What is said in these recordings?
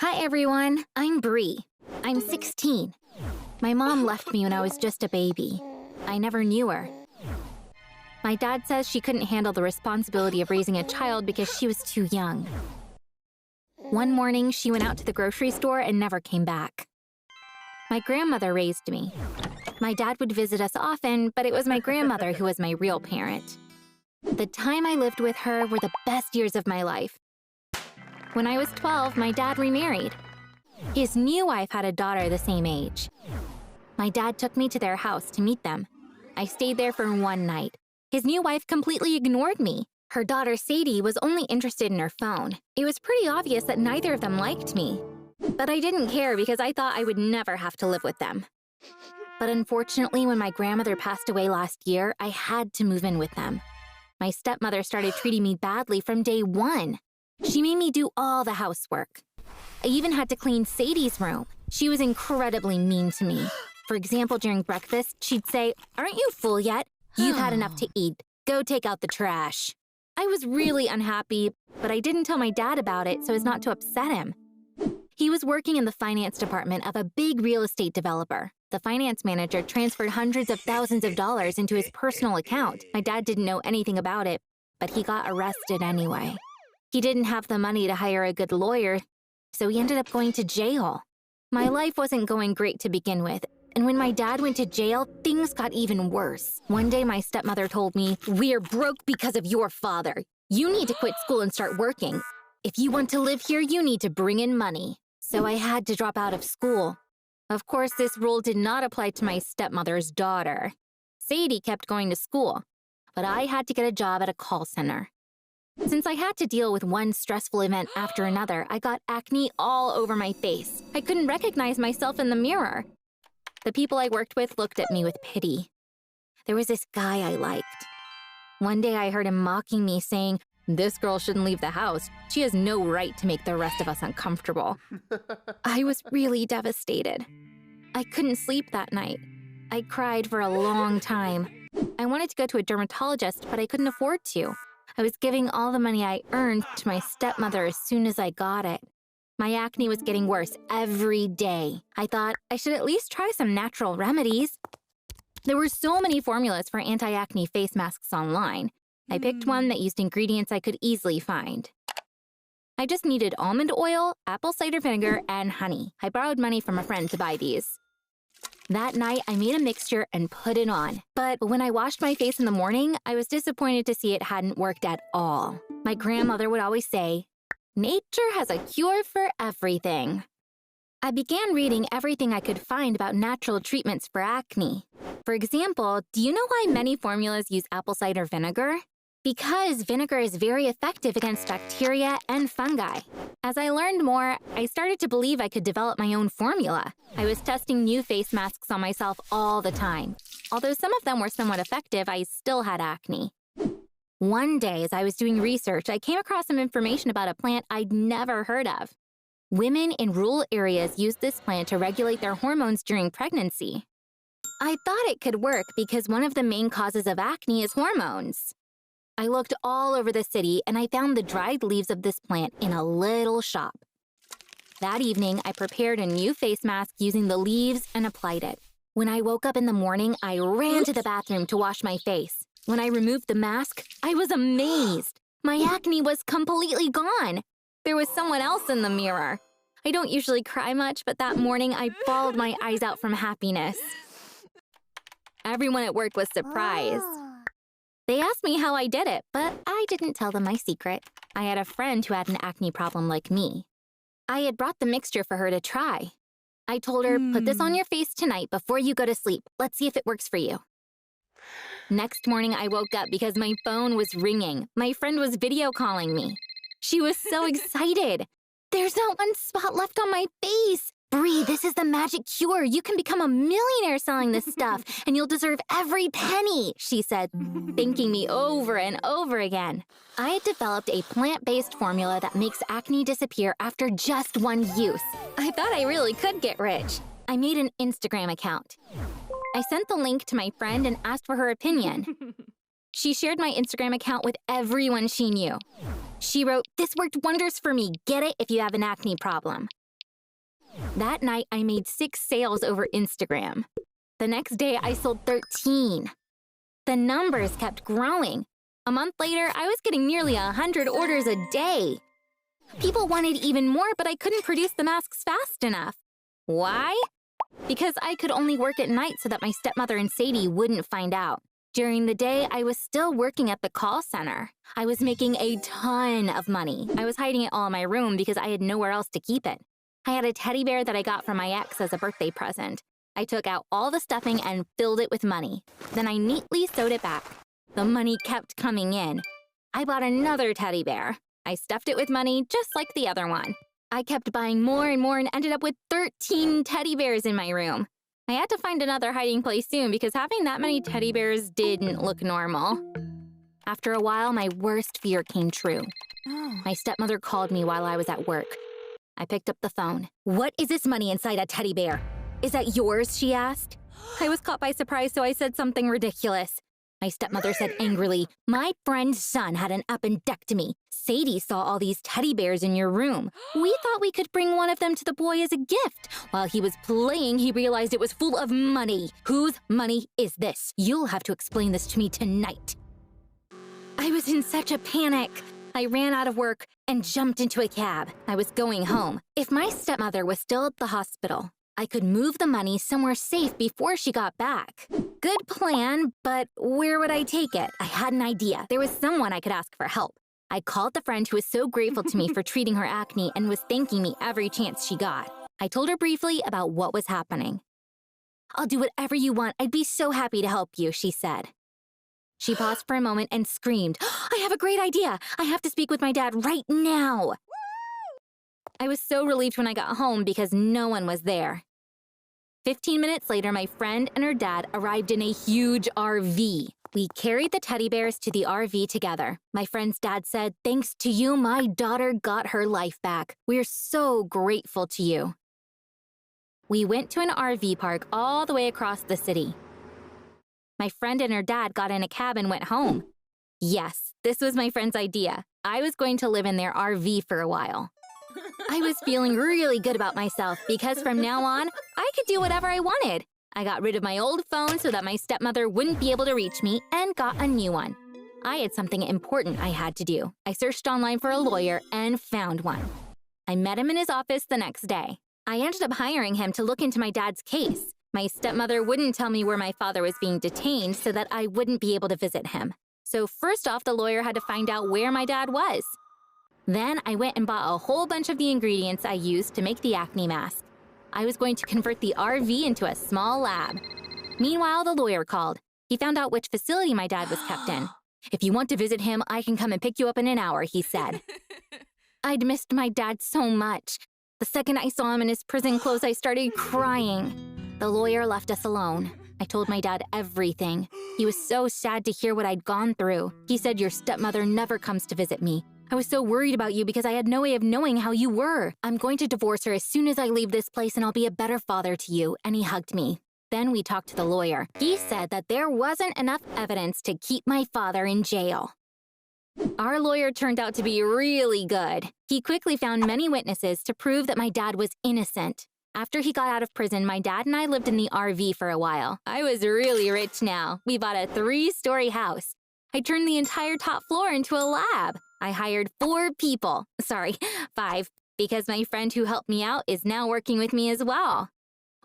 Hi everyone, I'm Bree. I'm 16. My mom left me when I was just a baby. I never knew her. My dad says she couldn't handle the responsibility of raising a child because she was too young. One morning, she went out to the grocery store and never came back. My grandmother raised me. My dad would visit us often, but it was my grandmother who was my real parent. The time I lived with her were the best years of my life. When I was 12, my dad remarried. His new wife had a daughter the same age. My dad took me to their house to meet them. I stayed there for one night. His new wife completely ignored me. Her daughter Sadie was only interested in her phone. It was pretty obvious that neither of them liked me. But I didn't care because I thought I would never have to live with them. But unfortunately, when my grandmother passed away last year, I had to move in with them. My stepmother started treating me badly from day one. She made me do all the housework. I even had to clean Sadie's room. She was incredibly mean to me. For example, during breakfast, she'd say, "Aren't you full yet? You've had enough to eat. Go take out the trash." I was really unhappy, but I didn't tell my dad about it so as not to upset him. He was working in the finance department of a big real estate developer. The finance manager transferred hundreds of thousands of dollars into his personal account. My dad didn't know anything about it, but he got arrested anyway. He didn't have the money to hire a good lawyer, so he ended up going to jail. My life wasn't going great to begin with, and when my dad went to jail, things got even worse. One day, my stepmother told me, "We're broke because of your father. You need to quit school and start working. If you want to live here, you need to bring in money." So I had to drop out of school. Of course, this rule did not apply to my stepmother's daughter. Sadie kept going to school, but I had to get a job at a call center. Since I had to deal with one stressful event after another, I got acne all over my face. I couldn't recognize myself in the mirror. The people I worked with looked at me with pity. There was this guy I liked. One day I heard him mocking me, saying, "This girl shouldn't leave the house. She has no right to make the rest of us uncomfortable." I was really devastated. I couldn't sleep that night. I cried for a long time. I wanted to go to a dermatologist, but I couldn't afford to. I was giving all the money I earned to my stepmother as soon as I got it. My acne was getting worse every day. I thought I should at least try some natural remedies. There were so many formulas for anti-acne face masks online. I picked one that used ingredients I could easily find. I just needed almond oil, apple cider vinegar, and honey. I borrowed money from a friend to buy these. That night, I made a mixture and put it on. But when I washed my face in the morning, I was disappointed to see it hadn't worked at all. My grandmother would always say, "Nature has a cure for everything." I began reading everything I could find about natural treatments for acne. For example, do you know why many formulas use apple cider vinegar? Because vinegar is very effective against bacteria and fungi. As I learned more, I started to believe I could develop my own formula. I was testing new face masks on myself all the time. Although some of them were somewhat effective, I still had acne. One day, as I was doing research, I came across some information about a plant I'd never heard of. Women in rural areas use this plant to regulate their hormones during pregnancy. I thought it could work because one of the main causes of acne is hormones. I looked all over the city and I found the dried leaves of this plant in a little shop. That evening, I prepared a new face mask using the leaves and applied it. When I woke up in the morning, I ran to the bathroom to wash my face. When I removed the mask, I was amazed. My acne was completely gone. There was someone else in the mirror. I don't usually cry much, but that morning I bawled my eyes out from happiness. Everyone at work was surprised. They asked me how I did it, but I didn't tell them my secret. I had a friend who had an acne problem like me. I had brought the mixture for her to try. I told her, "Put this on your face tonight before you go to sleep. Let's see if it works for you." Next morning, I woke up because my phone was ringing. My friend was video calling me. She was so excited. "There's not one spot left on my face. Bree, this is the magic cure. You can become a millionaire selling this stuff, and you'll deserve every penny," she said, thanking me over and over again. I had developed a plant-based formula that makes acne disappear after just one use. I thought I really could get rich. I made an Instagram account. I sent the link to my friend and asked for her opinion. She shared my Instagram account with everyone she knew. She wrote, "This worked wonders for me. Get it if you have an acne problem." That night, I made 6 sales over Instagram. The next day, I sold 13. The numbers kept growing. A month later, I was getting nearly 100 orders a day. People wanted even more, but I couldn't produce the masks fast enough. Why? Because I could only work at night so that my stepmother and Sadie wouldn't find out. During the day, I was still working at the call center. I was making a ton of money. I was hiding it all in my room because I had nowhere else to keep it. I had a teddy bear that I got from my ex as a birthday present. I took out all the stuffing and filled it with money. Then I neatly sewed it back. The money kept coming in. I bought another teddy bear. I stuffed it with money just like the other one. I kept buying more and more and ended up with 13 teddy bears in my room. I had to find another hiding place soon because having that many teddy bears didn't look normal. After a while, my worst fear came true. My stepmother called me while I was at work. I picked up the phone. "What is this money inside a teddy bear? Is that yours?" she asked. I was caught by surprise, so I said something ridiculous. My stepmother said angrily, "My friend's son had an appendectomy. Sadie saw all these teddy bears in your room. We thought we could bring one of them to the boy as a gift. While he was playing, he realized it was full of money. Whose money is this? You'll have to explain this to me tonight." I was in such a panic. I ran out of work and jumped into a cab. I was going home. If my stepmother was still at the hospital, I could move the money somewhere safe before she got back. Good plan, but where would I take it? I had an idea. There was someone I could ask for help. I called the friend who was so grateful to me for treating her acne and was thanking me every chance she got. I told her briefly about what was happening. "I'll do whatever you want. I'd be so happy to help you," she said. She paused for a moment and screamed, "I have a great idea! I have to speak with my dad right now!" I was so relieved when I got home because no one was there. 15 minutes later, my friend and her dad arrived in a huge RV. We carried the teddy bears to the RV together. My friend's dad said, "Thanks to you, my daughter got her life back. We're so grateful to you." We went to an RV park all the way across the city. My friend and her dad got in a cab and went home. Yes, this was my friend's idea. I was going to live in their RV for a while. I was feeling really good about myself because from now on, I could do whatever I wanted. I got rid of my old phone so that my stepmother wouldn't be able to reach me and got a new one. I had something important I had to do. I searched online for a lawyer and found one. I met him in his office the next day. I ended up hiring him to look into my dad's case. My stepmother wouldn't tell me where my father was being detained so that I wouldn't be able to visit him. So first off, the lawyer had to find out where my dad was. Then I went and bought a whole bunch of the ingredients I used to make the acne mask. I was going to convert the RV into a small lab. Meanwhile, the lawyer called. He found out which facility my dad was kept in. "If you want to visit him, I can come and pick you up in an hour," he said. I'd missed my dad so much. The second I saw him in his prison clothes, I started crying. The lawyer left us alone. I told my dad everything. He was so sad to hear what I'd gone through. He said, "Your stepmother never comes to visit me. I was so worried about you because I had no way of knowing how you were. I'm going to divorce her as soon as I leave this place and I'll be a better father to you," and he hugged me. Then we talked to the lawyer. He said that there wasn't enough evidence to keep my father in jail. Our lawyer turned out to be really good. He quickly found many witnesses to prove that my dad was innocent. After he got out of prison, my dad and I lived in the RV for a while. I was really rich now. We bought a 3-story house. I turned the entire top floor into a lab. I hired 4 people. Sorry, 5, because my friend who helped me out is now working with me as well.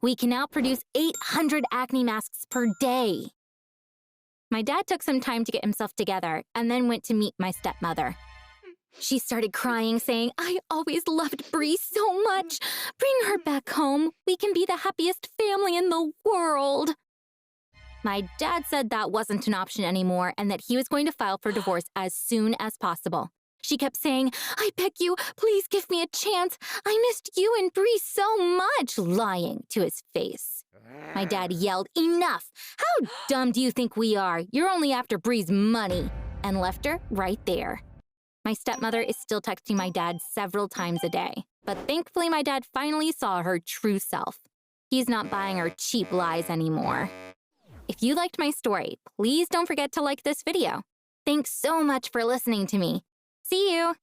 We can now produce 800 acne masks per day. My dad took some time to get himself together and then went to meet my stepmother. She started crying, saying, "I always loved Bree so much. Bring her back home. We can be the happiest family in the world." My dad said that wasn't an option anymore and that he was going to file for divorce as soon as possible. She kept saying, "I beg you, please give me a chance. I missed you and Bree so much," lying to his face. My dad yelled, "Enough! How dumb do you think we are? You're only after Bree's money," and left her right there. My stepmother is still texting my dad several times a day, but thankfully my dad finally saw her true self. He's not buying her cheap lies anymore. If you liked my story, please don't forget to like this video. Thanks so much for listening to me. See you!